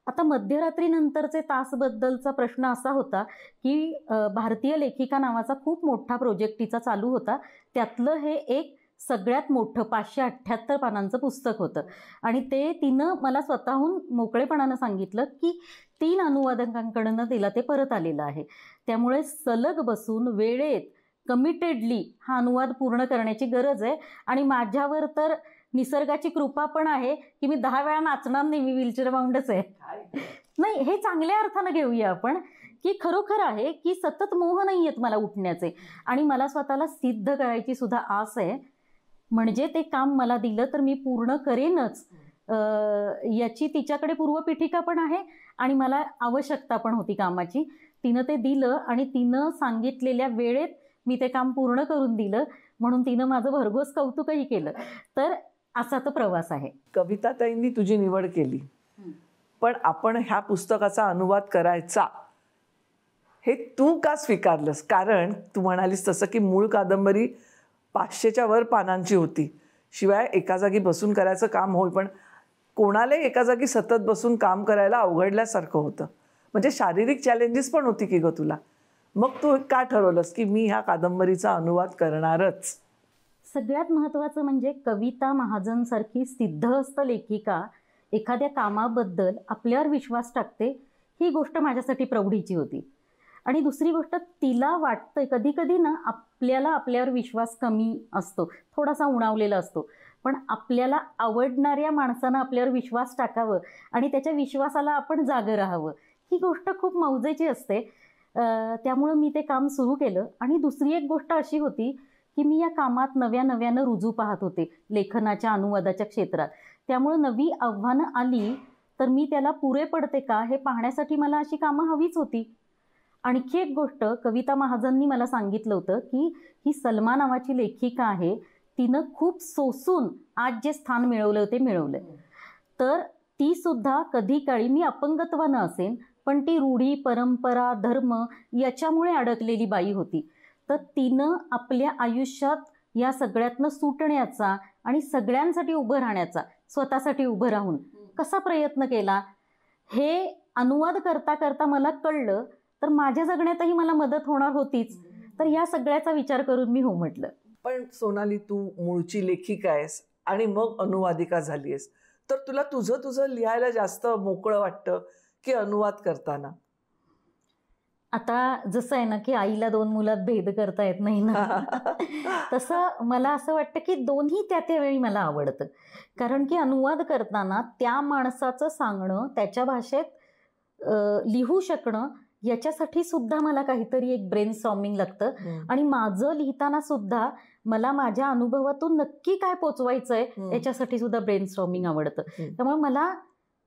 आता मध्यरात्रीनंतरचे तासबद्दलचा प्रश्न असा होता की भारतीय लेखिका नावाचा खूप मोठा प्रोजेक्ट तिचा चालू होता. त्यातलं हे एक सगळ्यात मोठं 578 पानांचं पुस्तक होतं आणि ते तिनं मला स्वतःहून मोकळेपणानं सांगितलं की 3 अनुवादकांकडनं तिला ते परत आलेलं आहे. त्यामुळे सलग बसून वेळेत कमिटेडली हा अनुवाद पूर्ण करण्याची गरज आहे आणि माझ्यावर तर निसर्गाची कृपा पण आहे की मी 10 वेळा नाचणार नाही, मी व्हीलचेअर बाउंडच आहे. नाही, हे चांगल्या अर्थानं घेऊया आपण की खरोखर आहे की सतत मोह नाही आहेत मला उठण्याचे आणि मला स्वतःला सिद्ध करायची सुद्धा आस आहे. म्हणजे ते काम मला दिलं तर मी पूर्ण करेनच याची तिच्याकडे पूर्वपीठिका पण आहे आणि मला आवश्यकता पण होती कामाची. तिनं ते दिलं आणि तिनं सांगितलेल्या वेळेत मी ते काम पूर्ण करून दिलं, म्हणून तिनं माझं भरघोस कौतुकही केलं. तर असा तो प्रवास आहे. कविताताईंनी तुझी निवड केली, पण आपण ह्या पुस्तकाचा अनुवाद करायचा हे तू का स्वीकारलंस? कारण तू म्हणालीस तसं की मूळ कादंबरी 500च्या वर पानांची होती. शिवाय एका जागी बसून करायचं काम होय, पण कोणालाही एका जागी सतत बसून काम करायला अवघडल्यासारखं होतं. म्हणजे शारीरिक चॅलेंजेस पण होती की ग तुला. मग तू का ठरवलंस की मी ह्या कादंबरीचा अनुवाद करणारच? सगळ्यात महत्त्वाचं म्हणजे कविता महाजनसारखी सिद्धहस्त लेखिका एखाद्या कामाबद्दल आपल्यावर विश्वास टाकते, ही गोष्ट माझ्यासाठी प्रौढीची होती. आणि दुसरी गोष्ट, तिला वाटतं कधी कधी ना आपल्याला आपल्यावर विश्वास कमी असतो, थोडासा उणावलेला असतो, पण आपल्याला आवडणाऱ्या माणसानं आपल्यावर विश्वास टाकावं आणि त्याच्या विश्वासाला आपण जागं राहावं, ही गोष्ट खूप मौजेची असते. त्यामुळं मी ते काम सुरू केलं. आणि दुसरी एक गोष्ट अशी होती की मी या कामात नव्यानं रुजू पाहत होते लेखनाच्या अनुवादाच्या क्षेत्रात. त्यामुळं नवी आव्हानं आली तर मी त्याला पुरे पडते का हे पाहण्यासाठी मला अशी कामं हवीच होती. आणखी एक गोष्ट, कविता महाजननी मला सांगितलं होतं की ही सलमा नावाची लेखिका आहे, तिनं खूप सोसून आज जे स्थान मिळवलं ते मिळवलं. तर ती सुद्धा कधी काळी, मी अपंगत्वानं असेन पण ती रूढी, परंपरा, धर्म याच्यामुळे अडकलेली बाई होती. तर तिनं आपल्या आयुष्यात या सगळ्यातनं सुटण्याचा आणि सगळ्यांसाठी उभं राहण्याचा, स्वतःसाठी उभं राहून कसा प्रयत्न केला हे अनुवाद करता करता मला कळलं. तर माझ्या जगण्यातही मला मदत होणार होतीच. तर या सगळ्याचा विचार करून मी हो म्हटलं. पण सोनाली, तू मूळची लेखिका आहेस आणि मग अनुवादिका झाली आहेस, तर तुला तुझं लिहायला जास्त मोकळं वाटतं की अनुवाद करताना? आता जसं आहे ना की आईला 2 मुलात भेद करता येत नाही ना, तसं मला असं वाटतं की दोन्ही त्या वेळी मला आवडतं. कारण की अनुवाद करताना त्या माणसाचं सांगणं, त्याच्या भाषेत लिहू शकणं, याच्यासाठी सुद्धा मला काहीतरी एक ब्रेनस्टॉर्मिंग लागतं. आणि माझं लिहिताना सुद्धा मला माझ्या अनुभवातून नक्की काय पोचवायचं आहे याच्यासाठी सुद्धा ब्रेनस्टॉर्मिंग आवडतं. त्यामुळे मला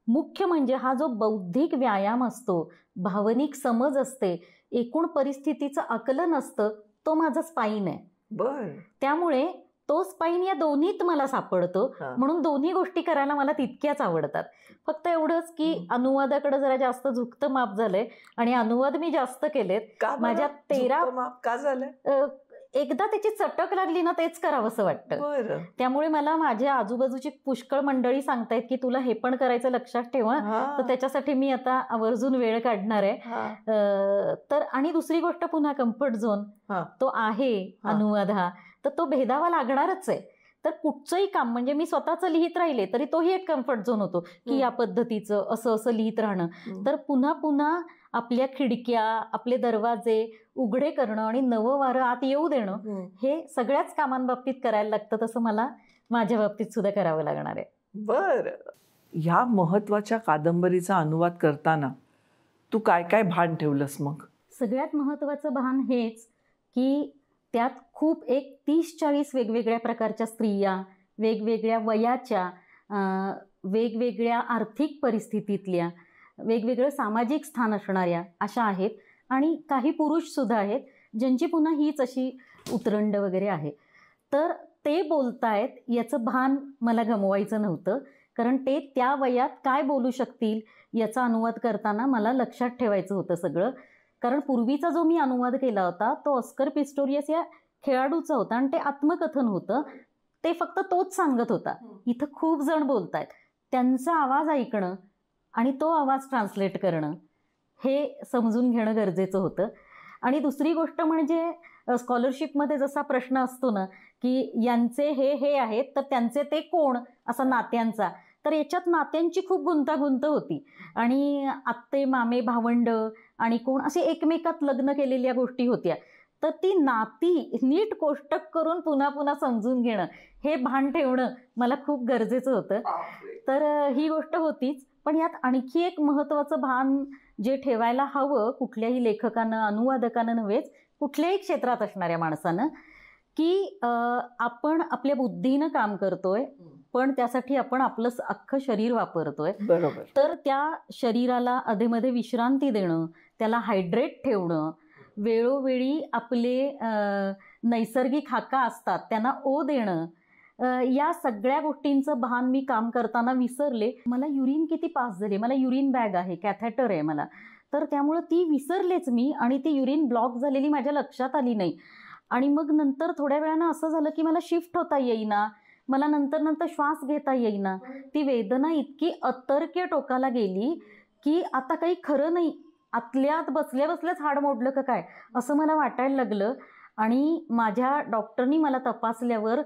मुख्य म्हणजे हा जो बौद्धिक व्यायाम असतो, भावनिक समज असते, एकूण परिस्थितीचं आकलन असतं, तो माझा स्पाईन आहे. बरं. त्यामुळे तो स्पाईन या दोन्हीत मला सापडतो, म्हणून दोन्ही गोष्टी करायला मला तितक्याच आवडतात. फक्त एवढंच की अनुवादाकडे जरा जास्त झुकतं माप झालंय आणि अनुवाद मी जास्त केलेत. माझ्या 13 का झालंय? एकदा त्याची चटक लागली ना तेच करावंसं वाटतं. त्यामुळे मला माझ्या आजूबाजूची पुष्कळ मंडळी सांगतायत की तुला हे पण करायचं, लक्षात ठेवा. तर त्याच्यासाठी मी आता आवर्जून वेळ काढणार आहे. तर आणि दुसरी गोष्ट पुन्हा कम्फर्ट झोन तो आहे अनुवाद हा. तर तो भेदावा लागणारच आहे. तर कुठचंही काम म्हणजे मी स्वतःचं लिहित राहिले तरी तोही एक कम्फर्ट झोन होतो की या पद्धतीचं असं असं लिहित राहणं. तर पुन्हा पुन्हा आपल्या खिडक्या, आपले दरवाजे उघडे करणं आणि नवं वारं आत येऊ देणं हे सगळ्याच कामांबाबतीत करायला लागतं. तसं मला माझ्या बाबतीत सुद्धा करावं लागणार आहे. बरं, ह्या महत्वाच्या कादंबरीचा अनुवाद करताना तू काय काय भान ठेवलंस मग? सगळ्यात महत्त्वाचं भान हेच की त्यात खूप एक 30-40 वेगवेगळ्या प्रकारच्या स्त्रिया, वेगवेगळ्या वयाच्या, वेगवेगळ्या आर्थिक परिस्थितीतल्या, वेगवेगळं सामाजिक स्थान असणाऱ्या अशा आहेत. आणि काही पुरुषसुद्धा आहेत ज्यांची पुन्हा हीच अशी उतरंड वगैरे आहे. तर ते बोलतायत याचं भान मला गमवायचं नव्हतं, कारण ते त्या वयात काय बोलू शकतील याचा अनुवाद करताना मला लक्षात ठेवायचं होतं सगळं. कारण पूर्वीचा जो मी अनुवाद केला होता तो ऑस्कर पिस्टोरियस या खेळाडूचा होता आणि ते आत्मकथन होतं. ते फक्त तोच सांगत होता. इथं खूप जण बोलतायत, त्यांचा आवाज ऐकणं आणि तो आवाज ट्रान्सलेट करणं हे समजून घेणं गरजेचं होतं. आणि दुसरी गोष्ट म्हणजे स्कॉलरशिपमध्ये जसा प्रश्न असतो ना की यांचे हे आहेत तर त्यांचे ते कोण असा नात्यांचा, तर याच्यात नात्यांची खूप गुंतागुंत होती. आणि आत्ते, मामे, भावंड आणि कोण असे एकमेकात लग्न केलेल्या गोष्टी होत्या. तर ती नाती नीट कोष्टक करून पुन्हा पुन्हा समजून घेणं हे भान ठेवणं मला खूप गरजेचं होतं. तर ही गोष्ट होतीच. पण यात आणखी एक महत्त्वाचं भान जे ठेवायला हवं कुठल्याही लेखकानं, अनुवादकानं नव्हेच, कुठल्याही क्षेत्रात असणाऱ्या माणसानं, की आपण आपल्या बुद्धीनं काम करतोय पण त्यासाठी आपण आपलं अख्खं शरीर वापरतोय. बरोबर. तर त्या शरीराला अधेमध्ये विश्रांती देणं, त्याला हायड्रेट ठेवणं, वेळोवेळी आपले नैसर्गिक हाका असतात त्यांना ओ देणं, या सगळ्या गोष्टींचं भान मी काम करताना विसरले. मला युरिन किती पास झाले, मला युरिन बॅग आहे, कॅथॅटर आहे मला, तर त्यामुळं ती विसरलेच मी आणि ती युरिन ब्लॉक झालेली माझ्या लक्षात आली नाही. आणि मग नंतर थोड्या वेळानं असं झालं की मला शिफ्ट होता येईना, मला नंतर श्वास घेता येईना. ती वेदना इतकी अतर्क्य टोकाला गेली की आता काही खरं नाही, आतल्यात बसल्या बसल्याच हाड मोडलं का काय असं मला वाटायला लागलं. आणि माझ्या डॉक्टरनी मला तपासल्यावर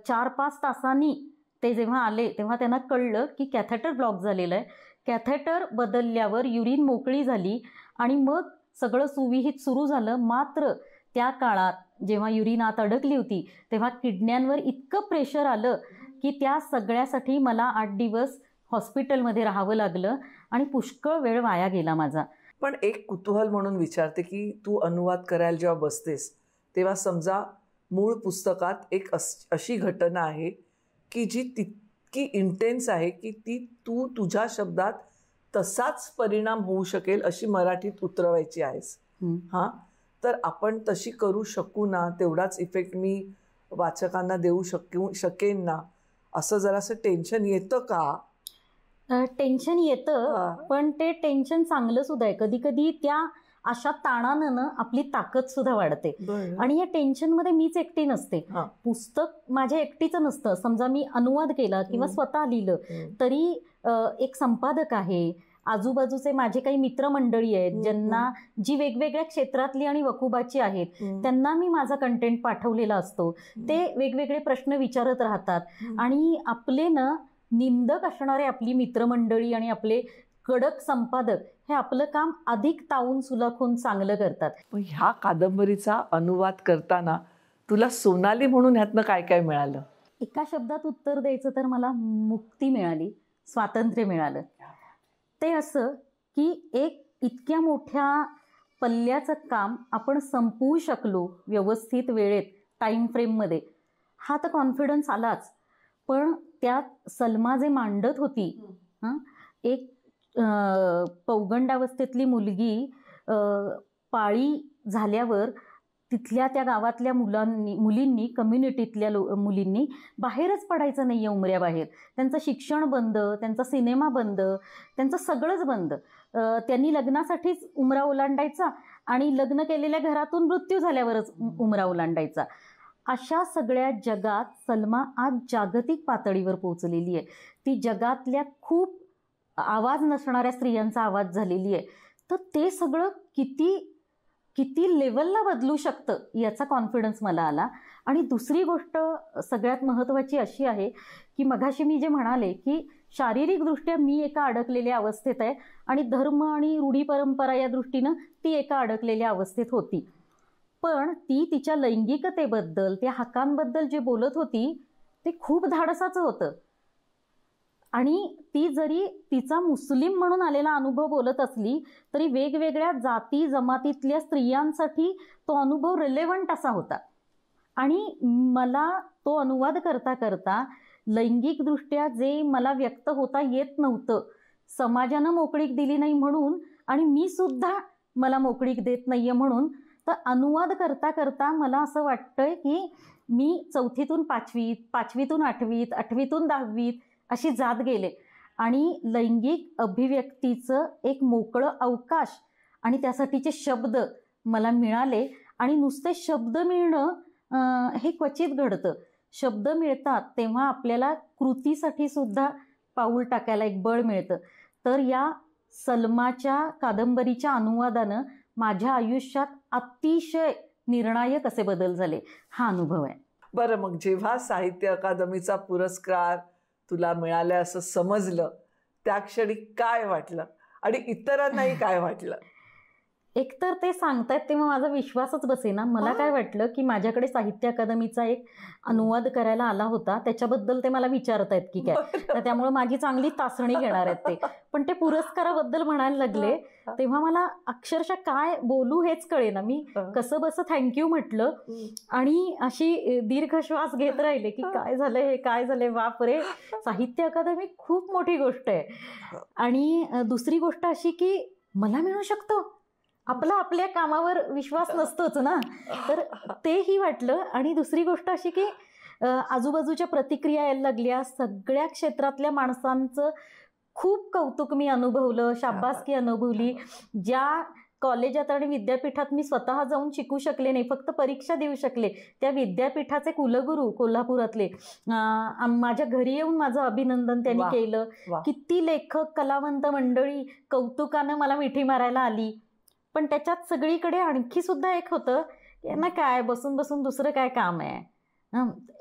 4-5 तासांनी ते जेव्हा आले तेव्हा त्यांना कळलं की कॅथॅटर ब्लॉक झालेलं आहे. कॅथॅटर बदलल्यावर युरिन मोकळी झाली आणि मग सगळं सुविहित सुरू झालं. मात्र त्या काळात जेव्हा युरिन आत अडकली होती तेव्हा किडण्यांवर इतकं प्रेशर आलं की त्या सगळ्यासाठी मला 8 दिवस हॉस्पिटलमध्ये राहावं लागलं आणि पुष्कळ वेळ वाया गेला माझा. पण एक कुतूहल म्हणून विचारते की तू अनुवाद करायला जेव्हा बसतेस तेव्हा समजा मूळ पुस्तकात एक अशी घटना आहे की जी तितकी इंटेन्स आहे की ती तू तुझ्या शब्दात तसाच परिणाम होऊ शकेल अशी मराठीत उतरवायची आहेस. हां, तर आपण तशी करू शकू ना, तेवढाच इफेक्ट मी वाचकांना देऊ शकेन ना, असं जरासं टेन्शन येतं का? टेन्शन येतं, पण ते टेन्शन चांगलं सुद्धा आहे. कधी कधी त्या अशा ताणानं ना आपली ताकद सुद्धा वाढते. आणि या टेन्शनमध्ये मीच एकटी नसते. पुस्तक माझ्या एकटीचं नसतं. समजा मी अनुवाद केला किंवा स्वतः लिहिलं तरी एक संपादक आहे, आजूबाजूचे माझे काही मित्रमंडळी आहेत ज्यांना जी वेगवेगळ्या क्षेत्रातली आणि वकुबाची आहेत त्यांना मी माझा कंटेंट पाठवलेला असतो. ते वेगवेगळे प्रश्न विचारत राहतात आणि आपले ना निंदक असणारे आपली मित्रमंडळी आणि आपले कडक संपादक हे आपलं काम अधिक तावून सुलखून चांगलं करतात. पण ह्या कादंबरीचा अनुवाद करताना तुला सोनाली म्हणून ह्यातनं काय काय मिळालं? एका शब्दात उत्तर द्यायचं तर मला मुक्ती मिळाली, स्वातंत्र्य मिळालं. ते असं की एक इतक्या मोठ्या पल्ल्याचं काम आपण संपवू शकलो व्यवस्थित वेळेत, टाईम फ्रेममध्ये, हा तर कॉन्फिडन्स आलाच. पण त्यात सलमा जे मांडत होती, एक पौगंडावस्थेतली मुलगी पाळी झाल्यावर तिथल्या त्या गावातल्या मुलींनी कम्युनिटीतल्या मुलींनी बाहेरच पडायचं नाही आहे उमऱ्याबाहेर. त्यांचं शिक्षण बंद, त्यांचा सिनेमा बंद, त्यांचं सगळंच बंद. त्यांनी लग्नासाठीच उमरा ओलांडायचा आणि लग्न केलेल्या घरातून मृत्यू झाल्यावरच उमरा ओलांडायचा. अशा सगळ्या जगात सलमा आज जागतिक पातळीवर पोहोचलेली आहे. ती जगातल्या खूप आवाज नसणाऱ्या स्त्रियांचा आवाज झालेली आहे. तर ते सगळं किती किती लेवलला बदलू शकतं याचा कॉन्फिडन्स मला आला. आणि दुसरी गोष्ट सगळ्यात महत्त्वाची अशी आहे की मघाशी मी जे म्हणाले की शारीरिकदृष्ट्या मी एका अडकलेल्या अवस्थेत आहे आणि धर्म आणि रूढी परंपरा या दृष्टीनं ती एका अडकलेल्या अवस्थेत होती. पण ती तिच्या लैंगिकतेबद्दल, त्या हक्कांबद्दल जे बोलत होती ते खूप धाडसाचं होतं. आणि ती जरी तिचा मुस्लिम म्हणून आलेला अनुभव बोलत असली तरी वेगवेगळ्या जाती जमातीतल्या स्त्रियांसाठी तो अनुभव रिलेव्हंट असा होता. आणि मला तो अनुवाद करता करता लैंगिकदृष्ट्या जे मला व्यक्त होता येत नव्हतं, समाजानं मोकळीक दिली नाही म्हणून आणि मी सुद्धा मला मोकळीक देत नाहीये म्हणून, तर अनुवाद करता करता मला असं वाटतंय की मी 4थीतून 5वीत, 5वीतून 8वीत, 8वीतून 10वीत अशी जात गेले. आणि लैंगिक अभिव्यक्तीचं एक मोकळं अवकाश आणि त्यासाठीचे शब्द मला मिळाले. आणि नुसते शब्द मिळणं हे क्वचित घडतं. शब्द मिळतात तेव्हा आपल्याला कृतीसाठी सुद्धा पाऊल टाकायला एक बळ मिळतं. तर या सलमाच्या कादंबरीच्या अनुवादानं माझ्या आयुष्यात अतिशय निर्णायक असे बदल झाले, हा अनुभव आहे. बरं, मग जेव्हा साहित्य अकादमीचा पुरस्कार तुला मिळाला असं समजलं त्या क्षणी काय वाटलं आणि इतरांनाही काय वाटलं? एकतर ते सांगतायत तेव्हा माझा विश्वासच बसेना. मला काय वाटलं की माझ्याकडे साहित्य अकादमीचा एक अनुवाद करायला आला होता, त्याच्याबद्दल ते मला विचारतायत की काय, तर त्यामुळे माझी चांगली तासणी घेणार आहेत ते. पण ते पुरस्काराबद्दल म्हणायला लागले तेव्हा मला अक्षरशः काय बोलू हेच कळेना. मी कसं बसं थँक्यू म्हटलं आणि अशी दीर्घ श्वास घेत राहिले की काय झालंय, हे काय झालंय, बापरे, साहित्य अकादमी खूप मोठी गोष्ट आहे. आणि दुसरी गोष्ट अशी की मला मिळू शकतो, आपला आपल्या कामावर विश्वास नसतोच ना, तर तेही वाटलं. आणि दुसरी गोष्ट अशी की आजूबाजूच्या प्रतिक्रिया यायला लागल्या. सगळ्या क्षेत्रातल्या माणसांचं खूप कौतुक मी अनुभवलं, शाबासकी अनुभवली. ज्या कॉलेजात आणि विद्यापीठात मी स्वतः जाऊन शिकू शकले नाही, फक्त परीक्षा देऊ शकले, त्या विद्यापीठाचे कुलगुरू कोल्हापुरातले माझ्या घरी येऊन माझं अभिनंदन त्यांनी केलं. किती लेखक कलावंत मंडळी कौतुकानं मला मिठी मारायला आली. पण त्याच्यात सगळीकडे आणखी सुद्धा एक होतं, यांना काय बसून बसून दुसरं काय काम आहे,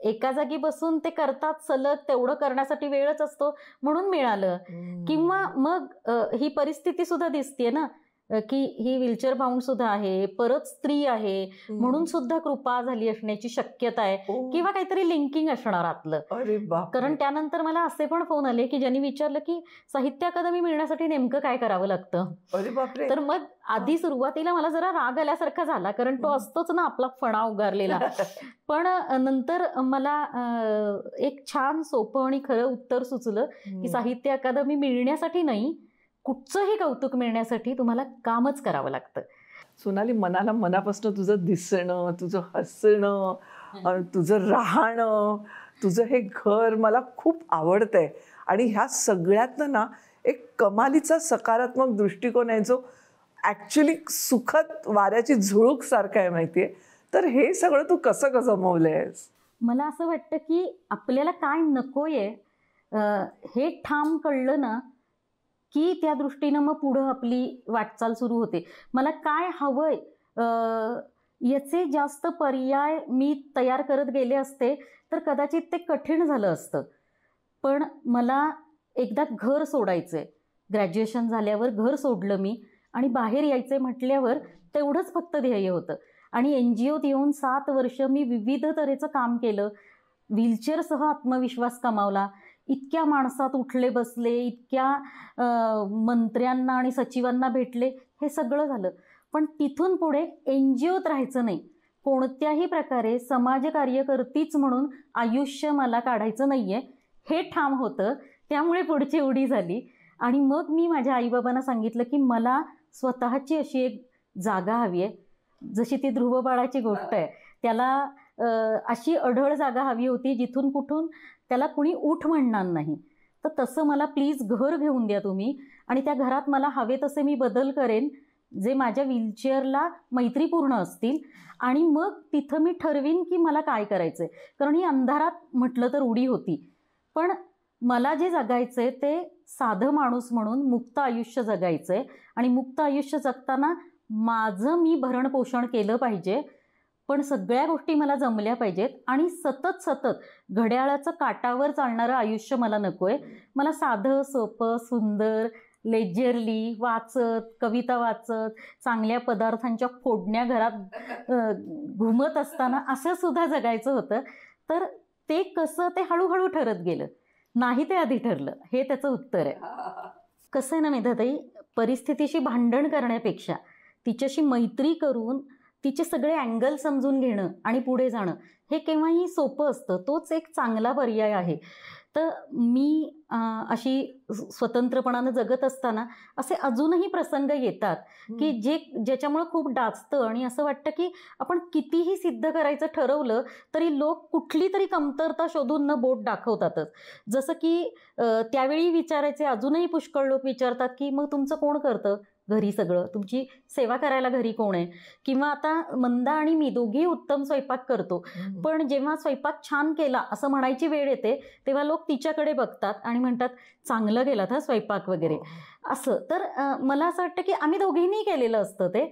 एका जागी बसून ते करतात सलग, तेवढं करण्यासाठी वेळच असतो म्हणून मिळालं. किंवा मग ही परिस्थिती सुद्धा दिसते ना की ही व्हीलचेअर बाउंड सुद्धा आहे, परत स्त्री आहे म्हणून सुद्धा कृपा झाली असण्याची शक्यता आहे, किंवा काहीतरी लिंकिंग असणार आतलं. कारण त्यानंतर मला असे पण फोन आले की ज्यांनी विचारलं की साहित्य अकादमी मिळण्यासाठी नेमकं काय करावं लागतं. तर मग आधी सुरुवातीला मला जरा राग आल्यासारखा झाला, कारण तो असतोच ना आपला फणा उगारलेला. पण नंतर मला एक छान सोपं आणि खरं उत्तर सुचलं की साहित्य अकादमी मिळण्यासाठी नाही, कुठचंही कौतुक मिळण्यासाठी तुम्हाला कामच करावं लागतं. सोनाली, मनाला मनापासून तुझं दिसणं, तुझं हसणं, तुझं राहणं, तुझं हे घर मला खूप आवडतंय. आणि ह्या सगळ्यातनं ना एक कमालीचा सकारात्मक दृष्टिकोन आहे जो ॲक्च्युली सुखद वाऱ्याची झुळूक सारखं आहे, माहितीये. तर हे सगळं तू कसं जमवलंयस? मला असं वाटतं की आपल्याला काय नकोय हे ठाम कळलं ना की त्या दृष्टीनं मग पुढं आपली वाटचाल सुरू होते. मला काय हवंय याचे जास्त पर्याय मी तयार करत गेले असते तर कदाचित ते कठीण झालं असतं. पण मला एकदा घर सोडायचंय, ग्रॅज्युएशन झाल्यावर घर सोडलं मी आणि बाहेर यायचंय म्हटल्यावर तेवढंच फक्त ध्येय होतं. आणि NGOत येऊन 7 वर्ष मी विविध तऱ्हेचं काम केलं, व्हीलचेअरसह आत्मविश्वास कमावला, इतक्या माणसात उठले बसले, इतक्या मंत्र्यांना आणि सचिवांना भेटले, हे सगळं झालं. पण तिथून पुढे NGOत राहायचं नाही, कोणत्याही प्रकारे समाजकार्यकर्तीच म्हणून आयुष्य मला काढायचं नाहीये हे ठाम होतं. त्यामुळे पुढची उडी झाली. आणि मग मी माझ्या आईबाबांना सांगितलं की मला स्वतःची अशी एक जागा हवी आहे, जशी ती ध्रुव बाळाची गोष्ट आहे, त्याला अशी अढळ जागा हवी होती जिथून कुठून त्याला कुणी उठ म्हणणार नाही. तर तसं मला प्लीज घर घेऊन द्या तुम्ही, आणि त्या घरात मला हवे तसे मी बदल करेन जे माझ्या व्हीलचेअरला मैत्रीपूर्ण असतील. आणि मग तिथं मी ठरवीन की मला काय करायचंय, कारण ही अंधारात म्हटलं तर उडी होती. पण मला जे जगायचंय ते साधं माणूस म्हणून मुक्त आयुष्य जगायचंय. आणि मुक्त आयुष्य जगताना माझं मी भरणपोषण केलं पाहिजे, पण सगळ्या गोष्टी मला जमल्या पाहिजेत आणि सतत घड्याळाचं काटावर चालणारं आयुष्य मला नको आहे. मला साधं सोपं सुंदर लेजरली वाचत, कविता वाचत, चांगल्या पदार्थांच्या फोडण्या घरात घुमत असताना असं सुद्धा जगायचं होतं. तर ते कसं, ते हळूहळू ठरत गेलं, नाही ते आधी ठरलं, हे त्याचं उत्तर आहे. कसं आहे ना मेधाताई, परिस्थितीशी भांडण करण्यापेक्षा तिच्याशी मैत्री करून तिचे सगळे अँगल समजून घेणं आणि पुढे जाणं हे केव्हाही सोपं असतं. तोच एक चांगला पर्याय आहे. तर मी अशी स्वतंत्रपणानं जगत असताना असे अजूनही प्रसंग येतात की ज्याच्यामुळं खूप डाचतं आणि असं वाटतं की आपण कितीही सिद्ध करायचं ठरवलं तरी लोक कुठली तरी कमतरता शोधून न बोट दाखवतातच. जसं की त्यावेळी विचारायचे, अजूनही पुष्कळ लोक विचारतात की मग तुमचं कोण करतं घरी सगळं, तुमची सेवा करायला घरी कोण आहे? किंवा आता मंदा आणि मी दोघेही उत्तम स्वयंपाक करतो, पण जेव्हा स्वयंपाक छान केला असं म्हणायची वेळ येते तेव्हा लोक तिच्याकडे बघतात आणि म्हणतात चांगलं केलात हा स्वयंपाक वगैरे असं. तर मला असं वाटतं की आम्ही दोघींनी केलेलं असतं ते,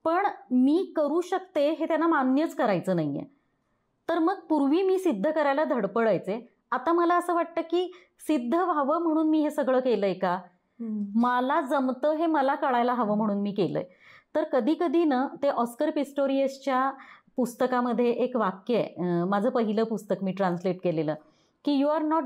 पण मी करू शकते हे त्यांना मान्यच करायचं नाही आहे. तर मग पूर्वी मी सिद्ध करायला धडपडायचे, आता मला असं वाटतं की सिद्ध व्हावं म्हणून मी हे सगळं केलंय का, मला जमतं हे मला कळायला हवं म्हणून मी केलंय. तर कधी कधी ना ते ऑस्कर पिस्टोरियसच्या पुस्तकामध्ये एक वाक्य आहे, माझं पहिलं पुस्तक मी ट्रान्सलेट केलेलं, की you are not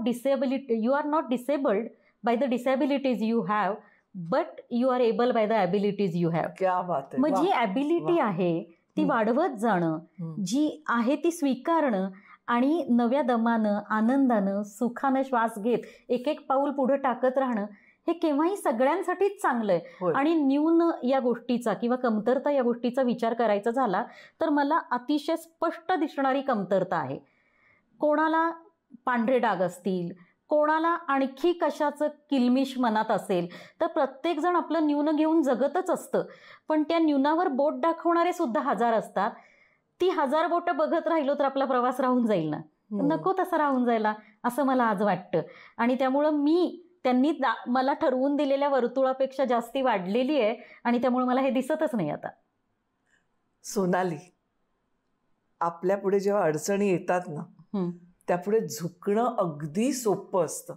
disabled by the disabilities you have, but you are able by the abilities you have. क्या बात आहे. मग जी ॲबिलिटी आहे ती वाढवत जाणं, जी आहे ती स्वीकारणं आणि नव्या दमानं, आनंदानं, सुखानं श्वास घेत एक एक पाऊल पुढे टाकत राहणं हे केव्हाही सगळ्यांसाठीच चांगलं आहे. आणि न्यून या गोष्टीचा किंवा कमतरता या गोष्टीचा विचार करायचा झाला तर मला अतिशय स्पष्ट दिसणारी कमतरता आहे. कोणाला पांढरे डाग असतील, कोणाला आणखी कशाचं किलमिश मनात असेल, तर प्रत्येकजण आपलं न्यून घेऊन जगतच असतं. पण त्या न्यूनावर बोट दाखवणारे सुद्धा हजार असतात. ती 1000 बोटं बघत राहिलो तर आपला प्रवास राहून जाईल ना, नको तसं राहून जायला असं मला आज वाटतं. आणि त्यामुळं मी त्यांनी मला ठरवून दिलेल्या वर्तुळापेक्षा जास्ती वाढलेली आहे आणि त्यामुळे मला हे दिसतच नाही आता. सोनाली, आपल्या पुढे जेव्हा अडचणी येतात ना त्यापुढे झुकणं अगदी सोपं असतं,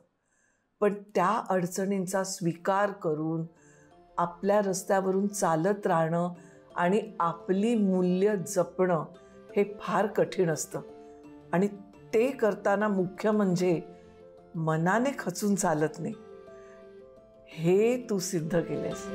पण त्या अडचणींचा स्वीकार करून आपल्या रस्त्यावरून चालत राहणं आणि आपली मूल्य जपणं हे फार कठीण असतं. आणि ते करताना मुख्य म्हणजे मनाने खचून चालत नाही, हे तू सिद्ध केलेस.